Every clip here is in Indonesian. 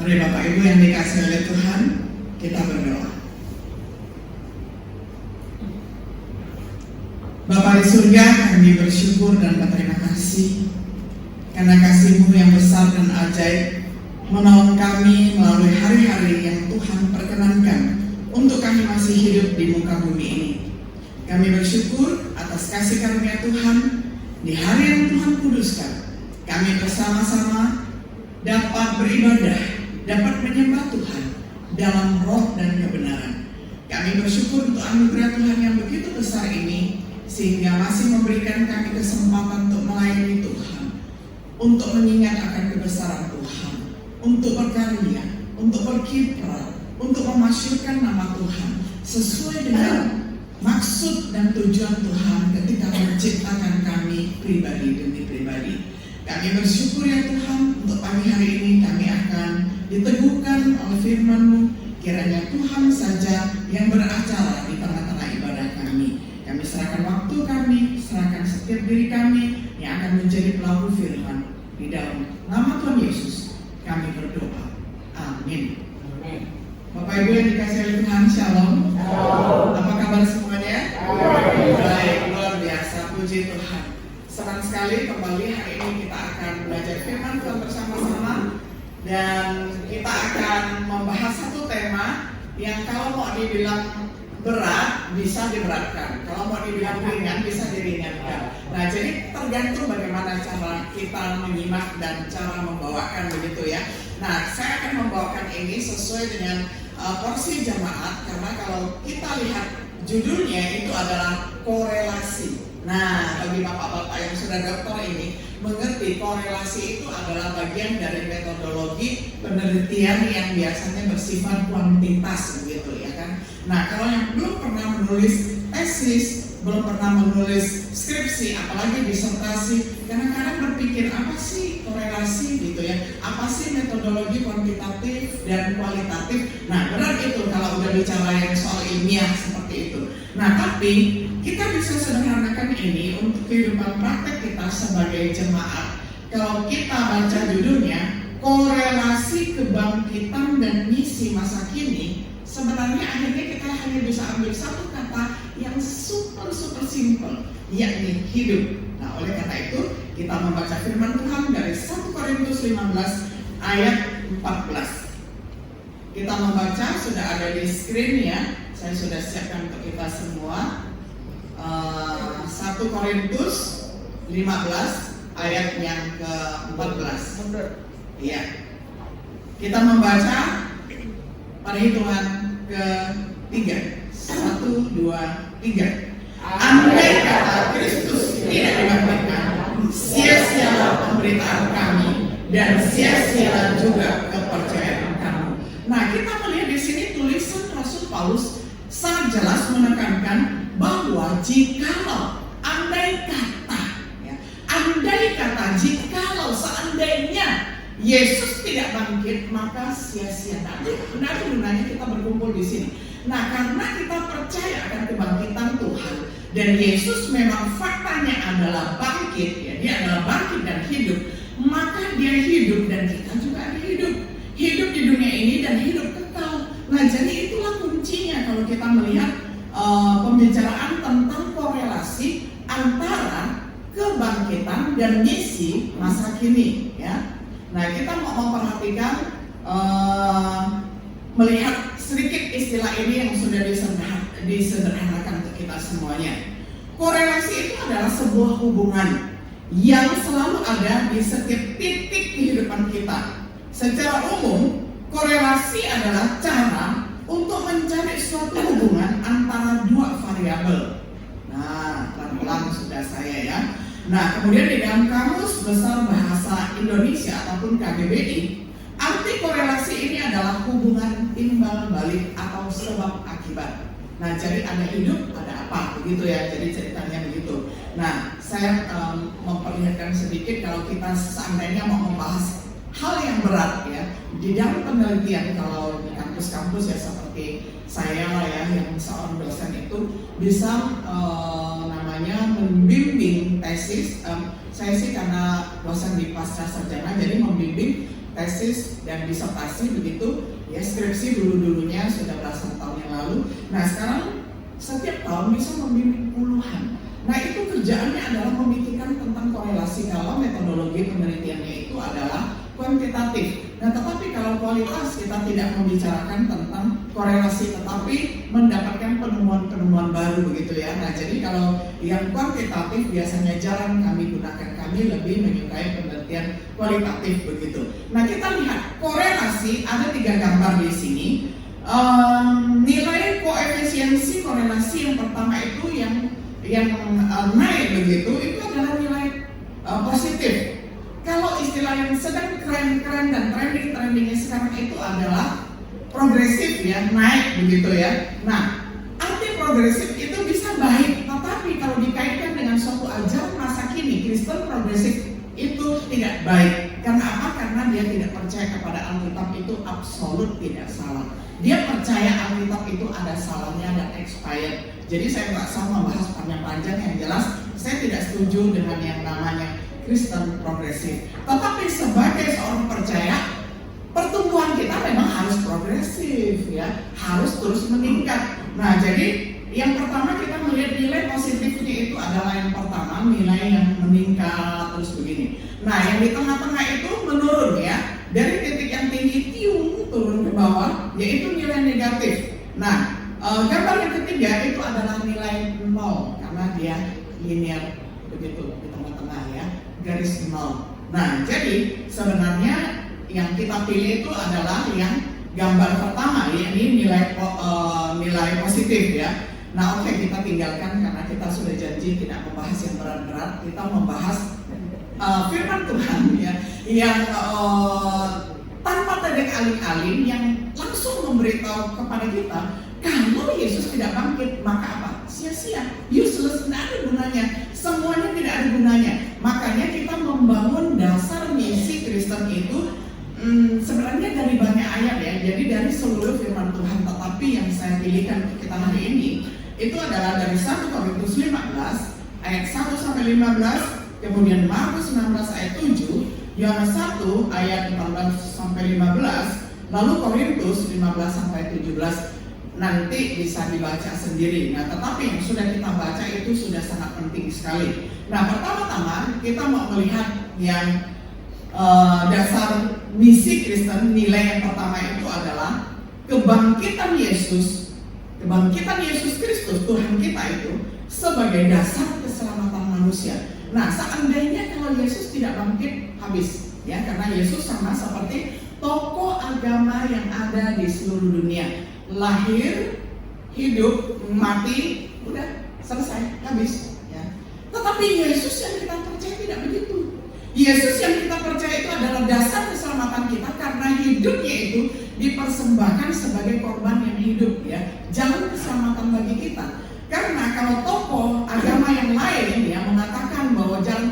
Mari Bapak Ibu yang dikasihi oleh Tuhan, kita berdoa. Bapa di surga, kami bersyukur dan berterima kasih karena kasih-Mu yang besar dan ajaib menolong kami melalui hari-hari yang Tuhan perkenankan untuk kami masih hidup di muka bumi ini. Kami bersyukur atas kasih karunia Tuhan di hari yang Tuhan kuduskan. Kami bersama-sama dapat beribadah, dapat menyembah Tuhan dalam roh dan kebenaran. Kami bersyukur untuk anugerah Tuhan yang begitu besar ini, sehingga masih memberikan kami kesempatan untuk melayani Tuhan, untuk mengingat akan kebesaran Tuhan, untuk berkarya, untuk berkiprah, untuk memasyurkan nama Tuhan sesuai dengan maksud dan tujuan Tuhan ketika menciptakan kami pribadi demi pribadi. Kami bersyukur ya Tuhan, untuk pagi hari ini kami akan diteguhkan oleh firman-Mu. Kiranya Tuhan saja yang beracara di tengah-tengah ibadah kami. Kami serahkan waktu kami, serahkan setiap diri kami yang akan menjadi pelaku firman. Di dalam nama Tuhan Yesus kami berdoa. Amin. Bapak Ibu yang dikasihi oleh Tuhan, Shalom. Apa kabar semuanya? Baik, luar biasa, puji Tuhan. Senang sekali kembali hari ini kita akan belajar firman Tuhan bersama-sama. Dan kita akan membahas satu tema yang kalau mau dibilang berat bisa diberatkan, kalau mau dibilang ringan bisa diringankan. Nah, jadi tergantung bagaimana cara kita menyimak dan cara membawakan begitu ya. Nah, saya akan membawakan ini sesuai dengan porsi jemaat, karena kalau kita lihat judulnya itu adalah korelasi. Nah, bagi bapak-bapak yang sudah doktor ini mengerti korelasi itu adalah bagian dari metodologi penelitian yang biasanya bersifat kuantitas begitu ya kan. Nah, kalau yang belum pernah menulis tesis, belum pernah menulis skripsi, apalagi disertasi, kadang-kadang berpikir apa sih korelasi gitu ya, apa sih metodologi kuantitatif dan kualitatif. Nah, berat itu kalau udah bicara yang soal ilmiah seperti itu. Nah, tapi kita bisa sederhanakan ini untuk kehidupan praktek kita sebagai jemaat. Kalau kita baca judulnya, korelasi kebangkitan dan misi masa kini, sebenarnya akhirnya kita hanya bisa ambil satu kata yang super simple, yakni hidup. Nah, oleh karena itu kita membaca firman Tuhan dari 1 Korintus 15 ayat 14. Kita membaca, sudah ada di screen ya, saya sudah siapkan untuk kita semua. 1 Korintus 15 ayat yang ke-14. Iya. Kita membaca pada hitungan ke-3. 1, 2, 3. Andai kata Kristus tidak dibangkitkan, sia-sialah pemberitaan kami dan sia-sialah juga kepercayaan kamu. Nah, kita melihat di sini tulisan Rasul Paulus sangat jelas menekankan bahwa jikalau andai kata jikalau seandainya Yesus tidak bangkit, maka sia-sia. Nah, gunanya kita berkumpul di sini. Nah, karena kita percaya akan kebangkitan Tuhan dan Yesus memang faktanya adalah bangkit, ya, dia adalah bangkit dan hidup, maka dia hidup dan kita juga ada hidup di dunia ini dan hidup kekal. Nah, jadi itulah kuncinya kalau kita melihat pembicaraan tentang korelasi antara kebangkitan dan misi masa kini ya. Nah, kita mau memperhatikan melihat sedikit istilah ini yang sudah disederhanakan untuk kita semuanya. Korelasi itu adalah sebuah hubungan yang selalu ada di setiap titik kehidupan kita. Secara umum, korelasi adalah cara untuk mencari suatu hubungan antara dua variabel. Nah, pelan-pelan sudah saya ya. Nah, kemudian di dalam Kamus Besar Bahasa Indonesia ataupun KBBI, arti korelasi ini adalah hubungan timbal balik atau sebab akibat. Nah, jadi ada hidup, ada apa, begitu ya. Jadi ceritanya begitu. Nah, saya memperlihatkan sedikit kalau kita seandainya mau membahas hal yang berat ya di dalam penelitian. Kalau di kampus-kampus ya seperti saya lah ya, yang seorang dosen itu bisa membimbing tesis. Saya sih karena dosen di pasca sarjana, jadi membimbing tesis dan disertasi begitu, ya skripsi dulu-dulunya sudah belasan tahun yang lalu. Nah sekarang setiap tahun bisa membimbing puluhan. Nah itu kerjaannya adalah memikirkan tentang korelasi kalau metodologi penelitiannya itu adalah kuantitatif. Nah tetapi kalau kualitas kita tidak membicarakan tentang korelasi tetapi mendapatkan penemuan-penemuan baru begitu ya. Nah jadi kalau yang kuantitatif biasanya jarang kami gunakan, kami lebih menyukai penelitian kualitatif begitu. Nah kita lihat korelasi, ada 3 gambar di sini. Nilai koefisiensi korelasi yang pertama itu yang naik begitu itu adalah nilai positif. Kalau istilah yang sedang keren-keren dan trendingnya sekarang itu adalah progresif ya, naik begitu ya. Nah, arti progresif itu bisa baik, tetapi kalau dikaitkan dengan suatu ajaran masa kini, Kristen progresif itu tidak baik. Karena apa? Karena dia tidak percaya kepada Alkitab itu absolut tidak salah. Dia percaya Alkitab itu ada salahnya dan expired. Jadi saya nggak usah membahas panjang-panjang, yang jelas saya tidak setuju dengan yang namanya Kristen progresif. Tetapi sebagai seorang percaya, pertumbuhan kita memang harus progresif ya, harus terus meningkat. Nah jadi yang pertama kita melihat nilai positifnya itu adalah yang pertama nilai yang meningkat terus begini. Nah yang di tengah-tengah itu menurun ya, dari titik yang tinggi turun ke bawah, yaitu nilai negatif. Nah gambar yang ketiga itu adalah nilai 0 karena dia linear begitu di tengah-tengah ya, garis 0. Nah jadi sebenarnya yang kita pilih itu adalah yang gambar pertama, yakni nilai positif ya. Nah oke, kita tinggalkan karena kita sudah janji tidak membahas yang berat-berat. Kita membahas firman Tuhan ya, yang tanpa tedeng aling-aling, yang langsung memberitahu kepada kita kalau Yesus tidak bangkit maka apa? Sia-sia, useless, tidak ada gunanya, semuanya tidak ada gunanya. Makanya kita membangun dasar misi Kristen itu sebenarnya dari banyak ayat ya, jadi dari seluruh firman Tuhan, tetapi yang saya pilihkan untuk kita hari ini itu adalah dari 1 Korintus 15 ayat 1 sampai 15, kemudian Markus 16 ayat 7, Yohanes 1 ayat 14 sampai 15, lalu Korintus 15 sampai 17. Nanti bisa dibaca sendiri. Nah, tetapi yang sudah kita baca itu sudah sangat penting sekali. Nah, pertama-tama kita mau melihat yang dasar misi Kristen. Nilai yang pertama itu adalah kebangkitan Yesus Kristus Tuhan kita itu sebagai dasar keselamatan manusia. Nah, seandainya kalau Yesus tidak bangkit, habis ya, karena Yesus sama seperti tokoh agama yang ada di seluruh dunia. Lahir, hidup, mati, udah selesai, habis ya. Tetapi Yesus yang kita percaya tidak begitu. Yesus yang kita percaya itu adalah dasar keselamatan kita karena hidupnya itu dipersembahkan sebagai korban yang hidup ya, jalan keselamatan bagi kita. Karena kalau tokoh agama yang lain ya mengatakan bahwa jalan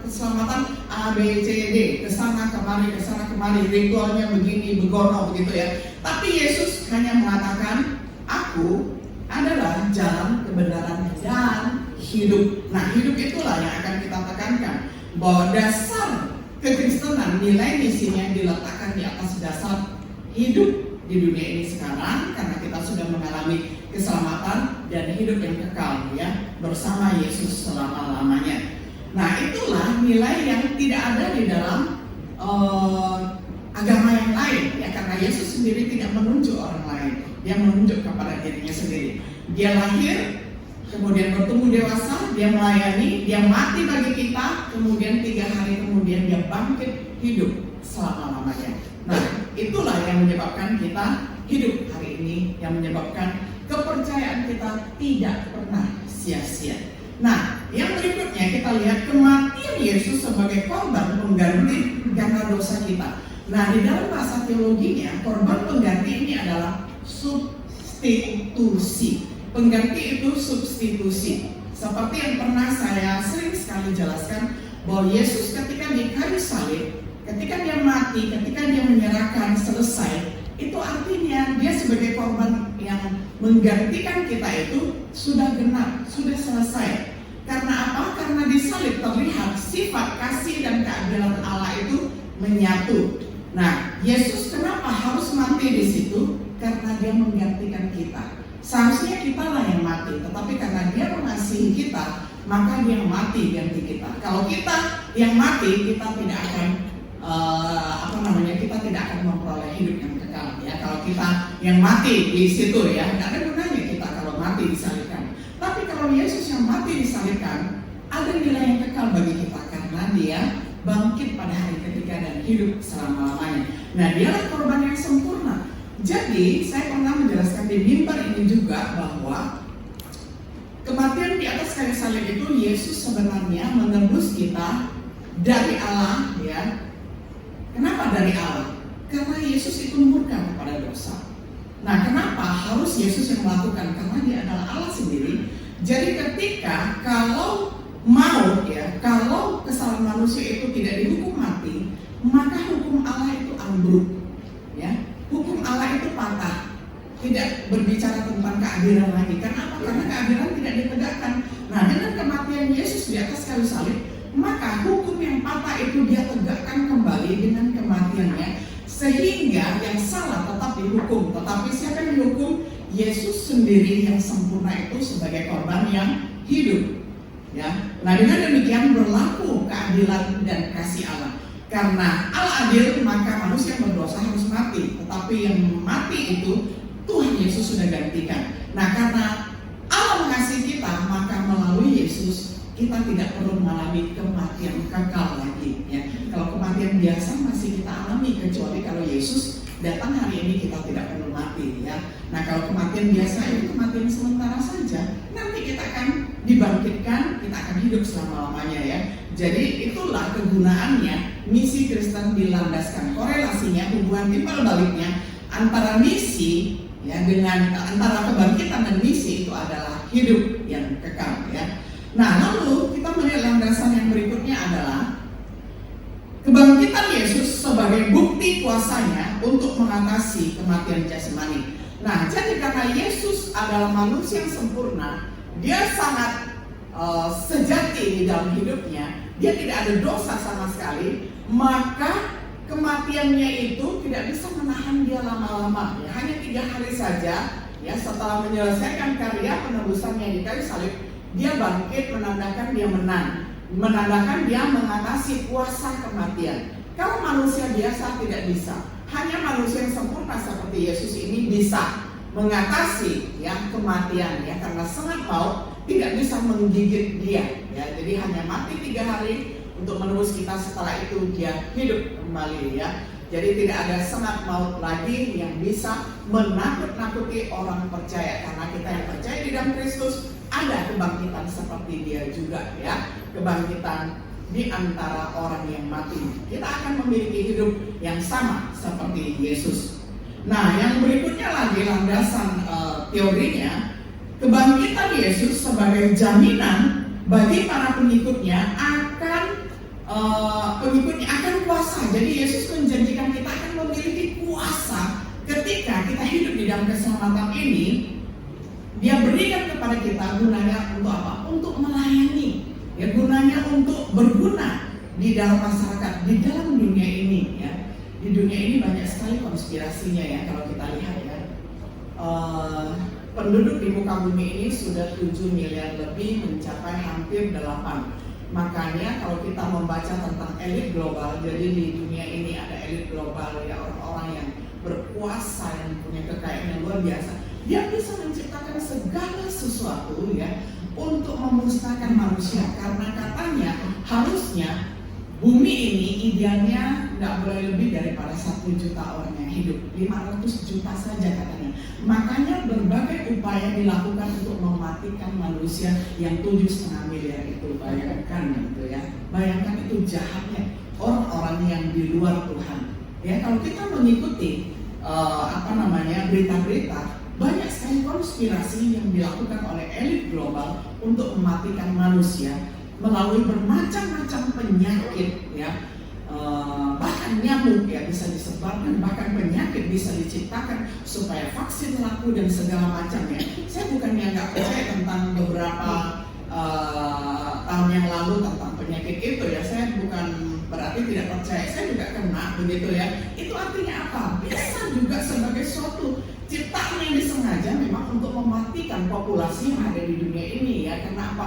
keselamatan A, B, C, D, kesana kemari, ritualnya begini, begono begitu ya. Tapi Yesus hanya mengatakan, aku adalah jalan, kebenaran, dan hidup. Nah, hidup itulah yang akan kita tekankan, bahwa dasar kekristenan, nilai misinya diletakkan di atas dasar hidup di dunia ini sekarang, karena kita sudah mengalami keselamatan dan hidup yang kekal ya, bersama Yesus selama-lamanya. Nah, itulah nilai yang tidak ada di dalam agama yang lain ya, karena Yesus sendiri tidak menunjuk orang lain, dia menunjuk kepada dirinya sendiri. Dia lahir, kemudian bertumbuh dewasa, dia melayani, dia mati bagi kita, kemudian 3 hari kemudian dia bangkit hidup selama-lamanya. Nah, itulah yang menyebabkan kita hidup hari ini, yang menyebabkan kepercayaan kita tidak pernah sia-sia. Nah, yang berikutnya kita lihat kematian Yesus sebagai korban pengganti karena dosa kita. Nah, di dalam bahasa teologinya, korban pengganti ini adalah substitusi. Pengganti itu substitusi. Seperti yang pernah saya sering sekali jelaskan, bahwa Yesus ketika di kayu salib, ketika dia mati, ketika dia menyerahkan selesai, itu artinya dia sebagai korban yang menggantikan kita itu sudah genap, sudah selesai. Karena apa? Karena di salib terlihat sifat kasih dan keadilan Allah itu menyatu. Nah, Yesus kenapa harus mati di situ? Karena dia menggantikan kita. Seharusnya kita lah yang mati, tetapi karena dia mengasihi kita, maka dia mati ganti kita. Kalau kita yang mati, kita tidak akan kita tidak akan memperoleh hidup yang kekal. Ya, kalau kita yang mati di situ ya, tidak ada gunanya kita kalau mati disalibkan. Tapi kalau Yesus yang mati disalibkan, ada nilai yang kekal bagi kita karena dia bangkit pada hari ketiga dan hidup selama-lamanya. Nah, dialah korban yang sempurna. Jadi, saya pernah menjelaskan di mimbar ini juga bahwa kematian di atas kayu salib itu Yesus sebenarnya menebus kita dari Allah, ya. Kenapa dari Allah? Karena Yesus itu murka kepada dosa. Nah, kenapa harus Yesus yang melakukan? Karena dia adalah Allah sendiri. Jadi ketika kalau kesalahan manusia itu tidak dihukum mati, maka hukum Allah itu ambruk, ya. Hukum Allah itu patah, tidak berbicara tentang keadilan lagi. Kenapa? Karena keadilan tidak ditegakkan. Nah, dengan kematian Yesus di atas kayu salib, maka hukum yang patah itu dia tegakkan kembali dengan kematiannya, sehingga yang salah tetap dihukum. Tetapi siapa yang dihukum? Yesus sendiri yang sempurna itu sebagai korban yang hidup. Ya, nah dengan demikian berlaku keadilan dan kasih Allah. Karena Allah adil, maka manusia yang berdosa harus mati. Tetapi yang mati itu Tuhan Yesus sudah gantikan. Nah, karena Allah mengasihi kita, maka melalui Yesus kita tidak perlu mengalami kematian kekal lagi. Ya, kalau kematian biasa masih kita alami, kecuali kalau Yesus datang hari ini kita tidak perlu mati. Ya, nah kalau kematian biasa itu kematian sementara saja. Nanti kita akan dibangkitkan, kita akan hidup selama-lamanya ya. Jadi itulah kegunaannya misi Kristen dilandaskan. Korelasinya, hubungan timbal baliknya antara misi ya dengan antara kebangkitan dan misi itu adalah hidup yang kekal ya. Nah, lalu kita melihat landasan yang berikutnya adalah kebangkitan Yesus sebagai bukti kuasanya untuk mengatasi kematian jasmani. Nah, jadi karena Yesus adalah manusia yang sempurna, dia sangat sejati di dalam hidupnya, dia tidak ada dosa sama sekali, maka kematiannya itu tidak bisa menahan dia lama-lama. Ya, hanya 3 hari saja, ya setelah menyelesaikan karya penebusannya di kayu salib, dia bangkit menandakan dia menang, menandakan dia mengatasi kuasa kematian. Kalau manusia biasa tidak bisa, hanya manusia yang sempurna seperti Yesus ini bisa mengatasi ya kematian ya, karena sangat maut tidak bisa menggigit dia ya. Jadi hanya mati 3 hari untuk menebus kita, setelah itu dia hidup kembali ya. Jadi tidak ada sengat maut lagi yang bisa menakut-nakuti orang percaya, karena kita yang percaya di dalam Kristus ada kebangkitan seperti dia juga ya, kebangkitan di antara orang yang mati. Kita akan memiliki hidup yang sama seperti Yesus. Nah, yang berikutnya lagi landasan teorinya, kebangkitan Yesus sebagai jaminan bagi para pengikutnya akan kuasa. Jadi Yesus menjanjikan kita akan memiliki kuasa ketika kita hidup di dalam keselamatan ini. Dia berikan kepada kita gunanya untuk apa? Untuk melayani. Ya, gunanya untuk berguna di dalam masyarakat, di dalam dunia ini ya. Di dunia ini banyak sekali konspirasinya ya, kalau kita lihat ya. Penduduk di muka bumi ini sudah 7 miliar lebih, mencapai hampir 8. Makanya kalau kita membaca tentang elit global, jadi di dunia ini ada elit global ya, orang-orang yang berkuasa, yang punya kekayaan yang luar biasa. Dia bisa menciptakan segala sesuatu ya untuk memusnahkan manusia, karena katanya harusnya bumi ini idealnya nggak boleh lebih daripada 1 juta orang yang hidup, 500 juta saja katanya. Makanya berbagai upaya dilakukan untuk mematikan manusia yang 7,5 miliar itu. Bayangkan gitu ya, bayangkan itu jahatnya orang-orang yang di luar Tuhan. Ya, kalau kita mengikuti berita-berita, banyak sekali konspirasi yang dilakukan oleh elit global untuk mematikan manusia melalui bermacam-macam penyakit ya, bahkan nyamuk ya bisa disebarkan, bahkan penyakit bisa diciptakan supaya vaksin laku dan segala macam ya. Saya bukannya nggak percaya tentang beberapa tahun yang lalu tentang penyakit itu ya, saya bukan berarti berarti tidak percaya, saya juga kena begitu ya. Itu artinya apa? Bisa juga sebagai suatu ciptaan yang disengaja memang untuk mematikan populasi yang ada di dunia ini ya. Karena apa?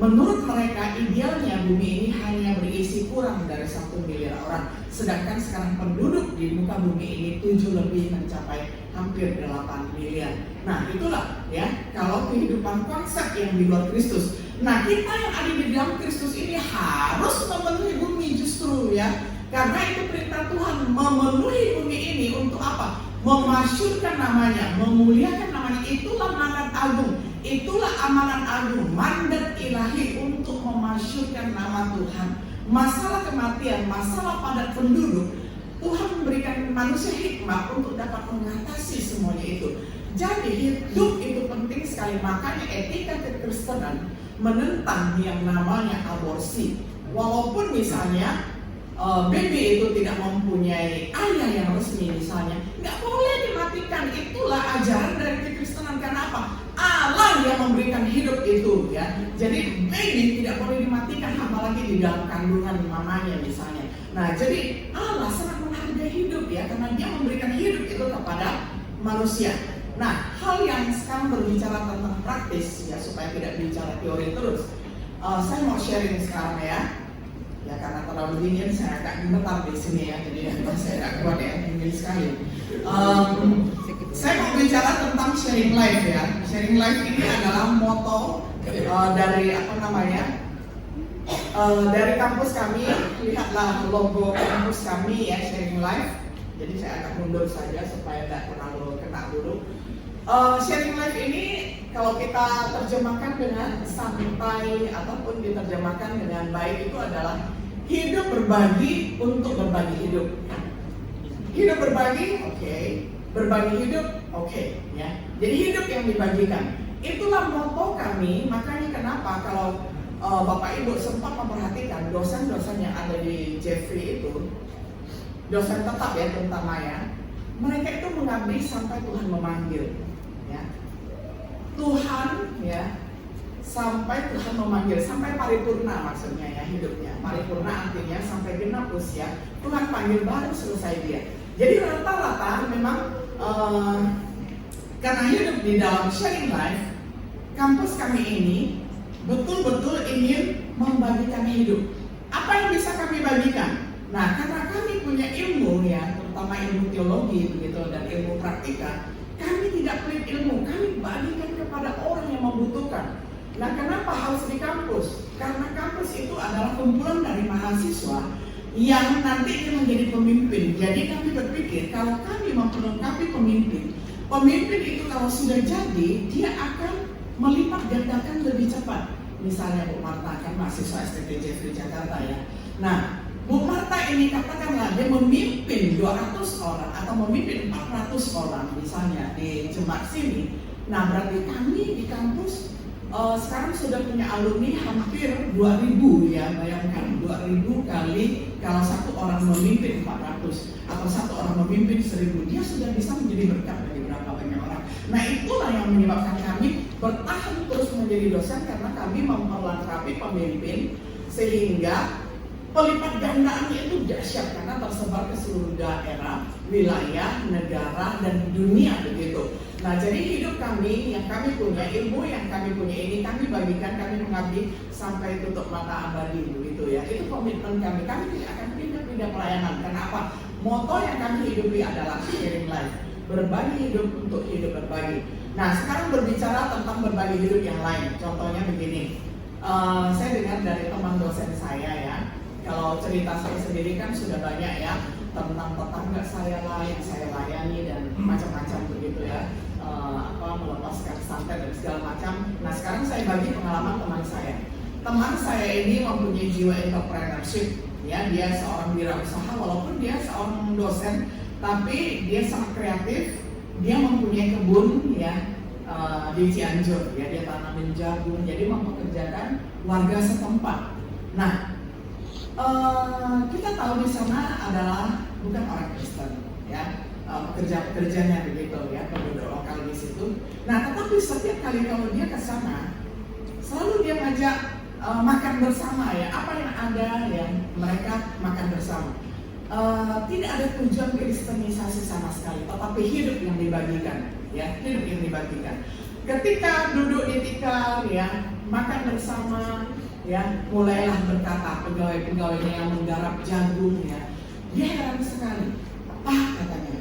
Menurut mereka idealnya bumi ini hanya berisi kurang dari 1 miliar orang. Sedangkan sekarang penduduk di muka bumi ini 7 lebih mencapai hampir 8 miliar. Nah itulah ya, kalau kehidupan konsep yang di luar Kristus. Nah kita yang ada di dalam Kristus ini harus memenuhi bumi justru ya. Karena itu perintah Tuhan, memenuhi bumi ini untuk apa? Memasyurkan namanya, memuliakan namanya. Itulah mandat agung, itulah amanat agung, mandat ilahi untuk memasyurkan nama Tuhan. Masalah kematian, masalah padat penduduk, Tuhan memberikan manusia hikmah untuk dapat mengatasi semuanya itu. Jadi hidup itu penting sekali, makanya etika kekristenan menentang yang namanya aborsi. Walaupun misalnya baby itu tidak mempunyai ayah yang resmi misalnya, nggak boleh dimatikan. Itulah ajaran dari kekristenan. Karena apa? Allah yang memberikan hidup itu ya. Jadi baby tidak boleh dimatikan, apalagi di dalam kandungan mamanya misalnya. Nah jadi Allah sangat menghargai hidup ya, karena Dia memberikan hidup itu kepada manusia. Nah hal yang sekarang berbicara tentang praktis ya, supaya tidak bicara teori terus, saya mau sharing sekarang ya. Ya karena terlalu dingin saya agak gemetar di sini ya, jadi saya agak kuat ya, dingin sekali. Saya mau bicara tentang sharing life ya. Sharing life ini adalah moto dari dari kampus kami. Lihatlah logo kampus kami ya, sharing life. Jadi saya akan mundur saja supaya tidak terlalu kena dulu. Sharing life ini kalau kita terjemahkan dengan santai ataupun diterjemahkan dengan baik itu adalah hidup berbagi untuk berbagi hidup. Hidup berbagi, oke. Berbagi hidup, oke. Ya. Jadi hidup yang dibagikan. Itulah moto kami. Makanya kenapa kalau Bapak Ibu sempat memperhatikan dosen-dosen yang ada di Jeffrey itu, dosen tetap ya terutama ya, mereka itu mengabdi sampai Tuhan memanggil. Ya. Tuhan ya, sampai Tuhan memanggil, sampai paripurna maksudnya ya hidupnya. Paripurna artinya sampai genap usia, Tuhan panggil baru selesai dia. Jadi rata-rata memang karena hidup di dalam sharing life, kampus kami ini betul-betul ingin membagikan hidup. Apa yang bisa kami bagikan? Nah karena kami punya ilmu ya, terutama ilmu teologi begitu dan ilmu praktika, kami tidak pelit ilmu, kami bagikan kepada orang yang membutuhkan. Nah kenapa harus di kampus? Karena kampus itu adalah kumpulan dari mahasiswa yang nanti menjadi pemimpin. Jadi kami berpikir kalau kami memperlengkapi pemimpin, pemimpin itu kalau sudah jadi dia akan melipat gandakan lebih cepat. Misalnya Bu Marta kan mahasiswa STT Jeffrey Jakarta ya. Nah Bu Marta ini katakanlah dia memimpin 200 orang atau memimpin 400 orang misalnya di jemaat sini. Nah berarti kami di kampus sekarang sudah punya alumni hampir 2.000 ya, bayangkan 2.000 kali kalau satu orang memimpin 400 atau satu orang memimpin 1.000, dia sudah bisa menjadi berkat bagi berapa banyak orang. Nah itulah yang menyebabkan kami bertahan terus menjadi dosen, karena kami memperlengkapi pemimpin sehingga pelipat gandaannya itu dahsyat karena tersebar ke seluruh daerah, wilayah, negara, dan dunia begitu. Nah jadi hidup kami yang kami punya, ilmu yang kami punya ini kami bagikan, kami mengabdi sampai tutup mata abadi begitu ya. Itu komitmen kami. Kami tidak akan pindah-pindah pelayanan. Karena apa? Moto yang kami hidupi adalah sharing life, berbagi hidup untuk hidup berbagi. Nah sekarang berbicara tentang berbagi hidup yang lain. Contohnya begini, saya dengar dari teman dosen saya ya. Kalau cerita saya sendiri kan sudah banyak ya, tentang tetangga saya lah yang saya layani dan macam-macam begitu ya, melepaskan santet dan segala macam. Nah sekarang saya bagi pengalaman teman saya. Teman saya ini mempunyai jiwa entrepreneurship ya, dia seorang wirausaha walaupun dia seorang dosen, tapi dia sangat kreatif. Dia mempunyai kebun ya di Cianjur ya, dia tanamin jagung, jadi mempekerjakan warga setempat. Nah kita tahu di sana adalah bukan orang Kristen ya, pekerja-pekerjanya begitu ya, penduduk lokal di situ. Nah tetapi setiap kali kalau dia ke sana, selalu dia ngajak makan bersama ya. Apa yang ada ya, mereka makan bersama. Tidak ada tujuan kristenisasi sama sekali, tetapi hidup yang dibagikan, ya, hidup yang dibagikan. Ketika duduk di tikar, ya, makan bersama, ya, mulailah berkata pegawai-pegawainya yang menggarap jagung, ya, dia heran sekali, apa katanya,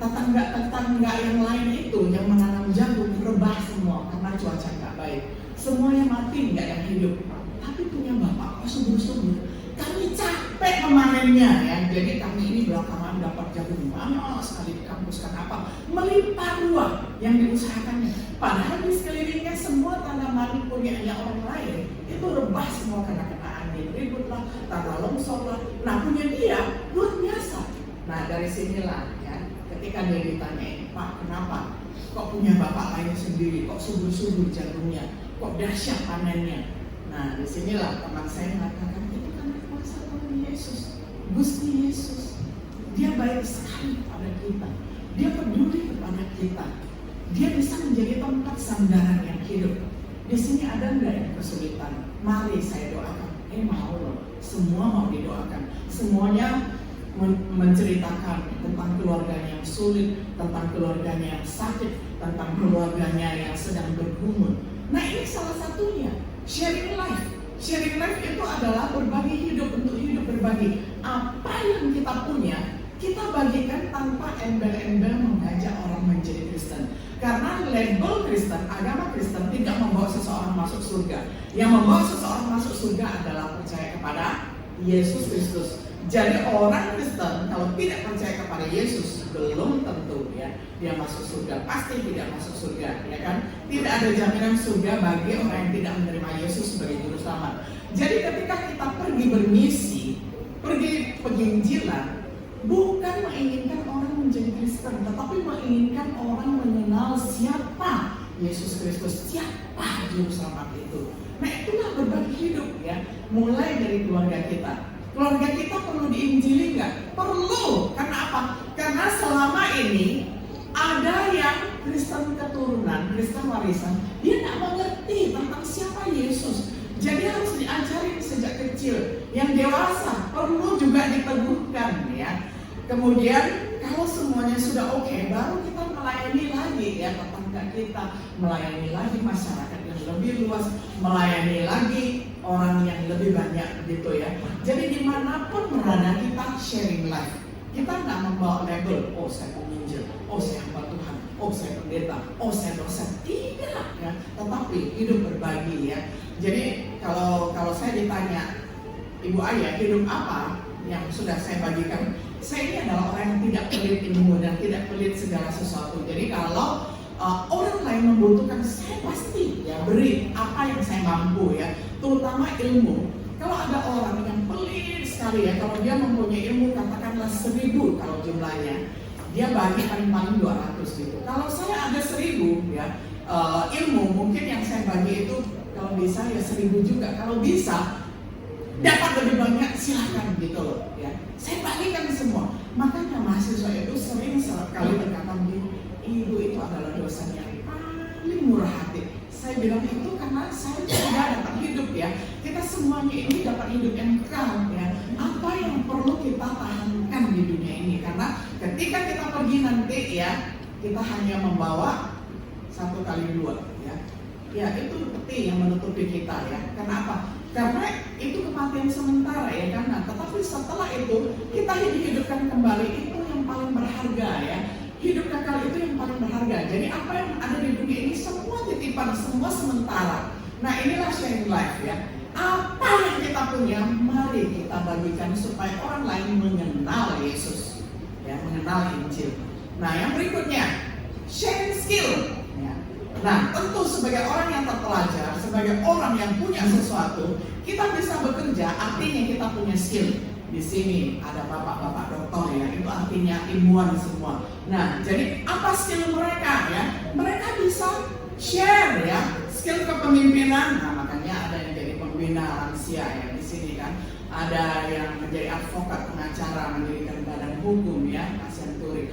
tetangga yang lain itu yang menanam jagung rebah semua karena cuaca nggak baik, semuanya mati nggak yang hidup, tapi punya bapak kok subur-subur. Kami capek memanennya ya, jadi kami ini belakangan dapat jagung banyak sekali di kampus. Kenapa? Melimpah ruah yang diusahakannya. Padahal di sekelilingnya semua tanaman punyanya orang lain itu rebah semua karena kena angin, ribut lah, tanah longsor lah. Nah punya dia luar biasa. Nah dari sinilah ya, ketika dia ditanyain, Pak kenapa? Kok punya bapak lain sendiri? Kok subur-subur jagungnya? Kok dahsyat panennya? Nah disinilah teman saya mengatakan, Yesus, Gusti Yesus, dia baik sekali kepada kita, dia peduli kepada kita, dia bisa menjadi tempat sandaran yang hidup. Di sini ada nggak yang kesulitan? Mari saya doakan. Mau loh, semua mau didoakan. Semuanya menceritakan tentang keluarganya yang sulit, tentang keluarganya yang sakit, tentang keluarganya yang sedang bergumul. Nah ini salah satunya, sharing life. Sharing life itu adalah berbagi hidup, untuk hidup berbagi. Apa yang kita punya, kita bagikan tanpa embel-embel mengajak orang menjadi Kristen. Karena label Kristen, agama Kristen tidak membawa seseorang masuk surga. Yang membawa seseorang masuk surga adalah percaya kepada Yesus Kristus. Jadi orang Kristen kalau tidak percaya kepada Yesus belum tentu ya dia masuk surga, pasti tidak masuk surga, ya kan? Tidak ada jaminan surga bagi orang yang tidak menerima Yesus sebagai juru selamat. Jadi ketika kita pergi bermisi, pergi penginjilan, bukan menginginkan orang menjadi Kristen, tetapi menginginkan orang mengenal siapa Yesus Kristus, siapa juru selamat itu. Nah itulah berbagi hidup ya, mulai dari keluarga kita. Keluarga kita perlu diinjili nggak? Perlu. Karena apa? Karena selama ini ada yang Kristen keturunan, Kristen warisan, dia nggak mengerti tentang siapa Yesus. Jadi harus diajarin sejak kecil. Yang dewasa perlu juga diteguhkan ya. Kemudian kalau semuanya sudah oke, baru kita melayani lagi ya tetangga kita, melayani lagi masyarakat yang lebih luas, melayani lagi orang yang lebih banyak gitu ya. Jadi dimanapun berada kita sharing life. Kita nggak membawa label, oh saya penginjil, oh saya hamba Tuhan, oh saya pendeta, oh saya dosen. Tidak ya, tetapi hidup berbagi ya. Jadi kalau saya ditanya, Ibu Ayah hidup apa yang sudah saya bagikan? Saya ini adalah orang yang tidak pelit ilmu dan tidak pelit segala sesuatu. Jadi kalau orang lain membutuhkan, saya pasti ya beri apa yang saya mampu ya, terutama ilmu. Kalau ada orang yang pelit sekali ya, kalau dia mempunyai ilmu katakanlah 1000 kalau jumlahnya, dia bagi paling 200 gitu. Kalau saya ada 1000 ya ilmu, mungkin yang saya bagi itu kalau bisa ya 1000 juga. Kalau bisa dapat lebih banyak silakan gitu loh ya. Saya bagikan semua. Makanya mahasiswa itu sering sekali berkata begini, Ibu itu adalah dosen yang paling murah hati. Saya bilang itu karena saya sudah dapat hidup ya. Kita semuanya ini dapat hidup yang kekal ya. Apa yang perlu kita tahankan di dunia ini? Karena ketika kita pergi nanti ya, kita hanya membawa 1 kali 2 ya. Ya itu peti yang menutupi kita ya. Kenapa? Karena itu kematian sementara ya kan. Nah, tetapi setelah itu kita dihidupkan kembali, itu yang paling berharga ya. Hidup kekal itu yang paling berharga. Jadi apa yang ada di dunia ini semua titipan, semua sementara. Nah inilah sharing life ya. Apa yang kita punya, mari kita bagikan supaya orang lain mengenal Yesus ya, mengenal Injil. Nah yang berikutnya, sharing skill ya. Nah tentu sebagai orang yang terpelajar, sebagai orang yang punya sesuatu, kita bisa bekerja, artinya kita punya skill. Di sini ada bapak-bapak dokter ya, itu artinya ilmuwan semua. Nah, jadi apa skill mereka ya? Mereka bisa share ya, skill kepemimpinan. Nah, makanya ada yang jadi pembina lansia ya di sini kan. Ada yang menjadi advokat, pengacara, mendirikan badan hukum ya, Asian Turi.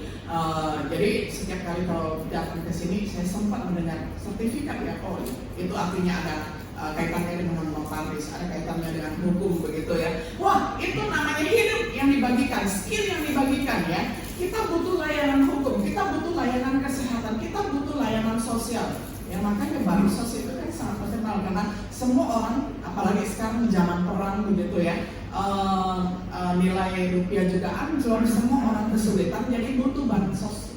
Jadi setiap kali kalau datang ke sini, saya sempat mendengar sertifikat ya, oh itu artinya ada kaitannya dengan notaris, ada kaitannya dengan hukum begitu ya. Wah, itu namanya hidup yang dibagikan, skill yang dibagikan ya. Kita butuh layanan hukum, kita butuh layanan kesehatan, kita butuh layanan sosial. Ya makanya bansos itu kan sangat terkenal karena semua orang, apalagi sekarang zaman perang begitu ya, nilai rupiah juga anjlok, semua orang kesulitan, jadi butuh bansos.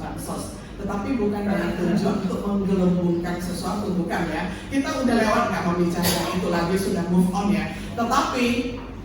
Tetapi bukan dengan tujuan untuk menggelembungkan sesuatu, bukan ya. Kita udah lewat, nggak membicarakan itu lagi, sudah move on ya. Tetapi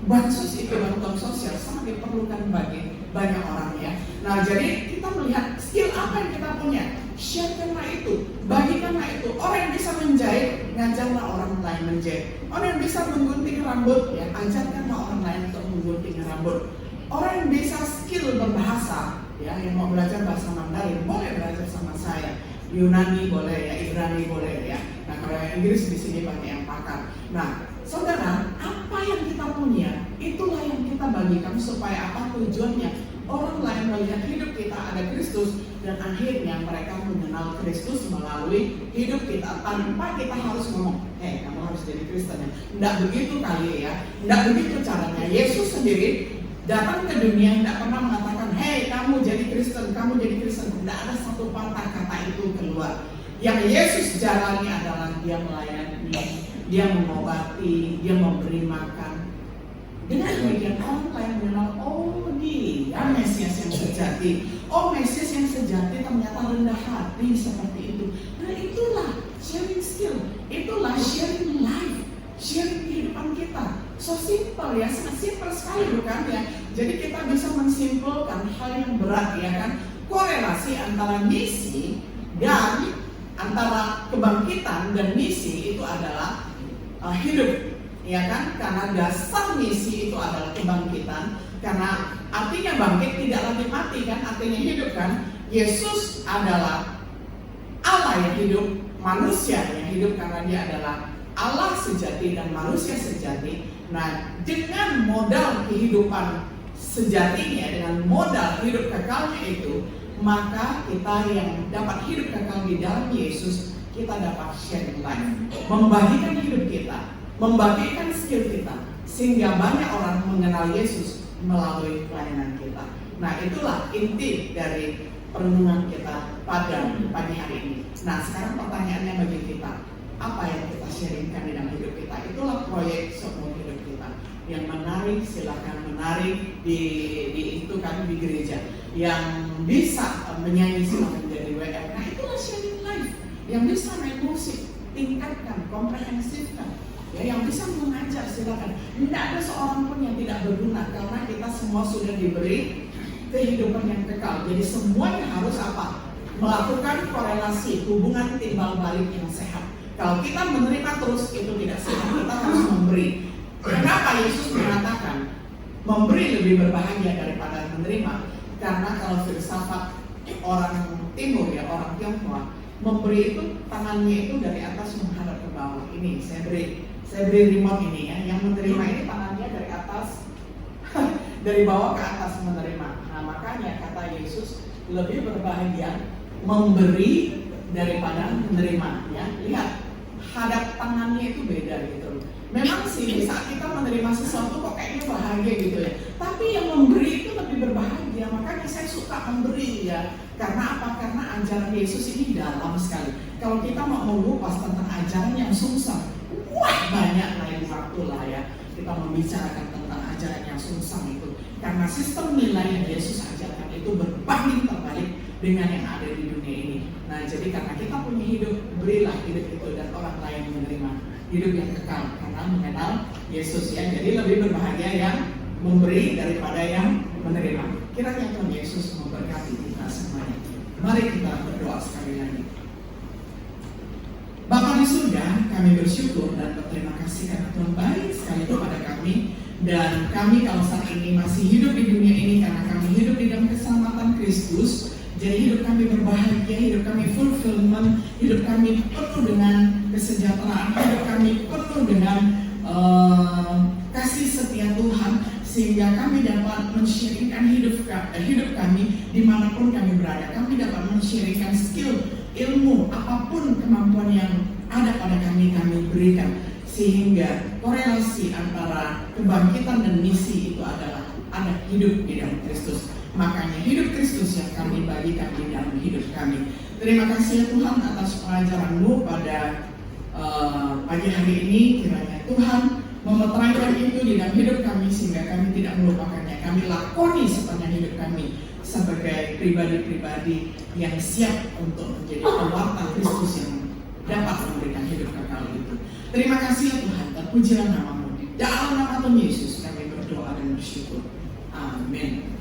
bansos itu, bantuan sosial sangat diperlukan bagi banyak orang ya. Nah jadi kita melihat skill apa yang kita punya, share-kanlah itu, bagikanlah itu. Orang yang bisa menjahit, ngajarlah orang lain menjahit. Orang yang bisa menggunting rambut, ya ajarkanlah orang lain untuk menggunting rambut. Orang yang bisa skill berbahasa, ya yang mau belajar bahasa Mandarin boleh belajar sama saya. Yunani boleh ya, Ibrani boleh ya. Nah kalau yang Inggris di sini banyak yang pakar. Nah saudara, apa yang kita punya, itulah yang kita bagikan supaya apa tujuannya? Orang lain melihat hidup kita ada Kristus dan akhirnya mereka mengenal Kristus melalui hidup kita tanpa kita harus ngomong, kamu harus jadi Kristen ya. Tidak begitu kali ya, tidak begitu caranya. Yesus sendiri datang ke dunia tidak pernah mengatakan, kamu jadi Kristen, kamu jadi Kristen. Tidak ada satu patah kata itu keluar. Yang Yesus jalani adalah dia melayani, dia mengobati, dia memberi makan. Dengan demikian orang lain mengenal, dia Mesias yang sejati. Mesias yang sejati ternyata rendah hati seperti itu. Nah itulah sharing skill, itulah sharing life, sharing kehidupan kita. So simple ya, sangat simple sekali bukan ya. Jadi kita bisa mensimpulkan hal yang berat ya kan. Korelasi antara misi dan antara kebangkitan dan misi itu adalah hidup. Ya kan, karena dasar misi itu adalah kebangkitan. Karena artinya bangkit tidak lagi mati kan, artinya hidup kan. Yesus adalah Allah yang hidup, manusia yang hidup karena dia adalah Allah sejati dan manusia sejati. Nah, dengan modal kehidupan sejatinya, dengan modal hidup kekalnya itu, maka kita yang dapat hidup kekal di dalam Yesus, kita dapat sharing life, membagikan hidup kita, membagikan skill kita, sehingga banyak orang mengenal Yesus melalui pelayanan kita. Nah itulah inti dari perenungan kita pada pagi hari ini. Nah sekarang pertanyaannya bagi kita, apa yang kita sharingkan di dalam hidup kita? Itulah proyek seumur hidup kita. Yang menarik silakan menarik di itu kan di gereja. Yang bisa menyanyi silakan menjadi WL. Nah itulah sharing life. Yang bisa main musik, tingkatkan, komprehensifkan. Ya, yang bisa mengajar silakan. Tidak ada seorang pun yang tidak berguna karena kita semua sudah diberi kehidupan yang kekal. Jadi semuanya harus apa? Melakukan korelasi, hubungan timbal balik yang sehat. Kalau kita menerima terus itu tidak sehat. Kita harus memberi. Kenapa Yesus mengatakan memberi lebih berbahagia daripada menerima? Karena kalau filsafat orang Timur ya, orang Tionghoa, memberi itu tangannya itu dari atas menghadap ke bawah. Ini saya beri remote ini ya, yang menerima ini tangannya dari atas dari bawah ke atas menerima. Nah makanya kata Yesus lebih berbahagia memberi daripada menerima ya. Lihat hadap tangannya itu beda gitu. Memang sih di saat kita menerima sesuatu kok kayaknya bahagia gitu ya. Tapi yang memberi itu lebih berbahagia. Makanya saya suka memberi ya. Karena apa? Karena ajaran Yesus ini dalam sekali. Kalau kita mau mengupas tentang ajaran yang sungsang, wah banyak lain waktu lah ya kita membicarakan tentang ajaran yang sungsang itu. Karena sistem nilai yang Yesus ajarkan itu berbanding terbalik dengan yang ada di dunia ini. Nah jadi karena kita punya hidup, berilah hidup itu dan orang lain menerima hidup yang kekal karena mengenal Yesus ya. Jadi lebih berbahagia yang memberi daripada yang menerima. Kiranya Tuhan Yesus memberkati kita semuanya. Mari kita berdoa sekali lagi. Bapa di surga, kami bersyukur dan berterima kasih karena Tuhan baik sekali kepada kami. Dan kami kalau saat ini masih hidup di dunia ini karena kami hidup di dalam keselamatan Kristus. Jadi hidup kami berbahagia, hidup kami fulfillment, hidup kami penuh dengan kesejahteraan, hidup kami penuh dengan kasih setia Tuhan, sehingga kami dapat men-sharingkan hidup kami dimanapun kami berada. Kami dapat men-sharingkan skill, ilmu, apapun kemampuan yang ada pada kami berikan. sehingga korelasi antara kebangkitan dan misi itu adalah ada hidup di dalam Kristus. Makanya hidup Kristus yang kami bagikan di dalam hidup kami. Terima kasih ya Tuhan atas pengajaran-Mu pada pagi hari ini. Kiranya Tuhan memeteraikan itu di dalam hidup kami sehingga kami tidak melupakannya. Kami lakoni sepanjang hidup kami sebagai pribadi-pribadi yang siap untuk menjadi pewarta Kristus yang dapat memberikan hidup kekal itu. Terima kasih ya Tuhan, terpujilah nama-Mu. Dalam nama Tuhan Yesus kami berdoa dan bersyukur. Amin.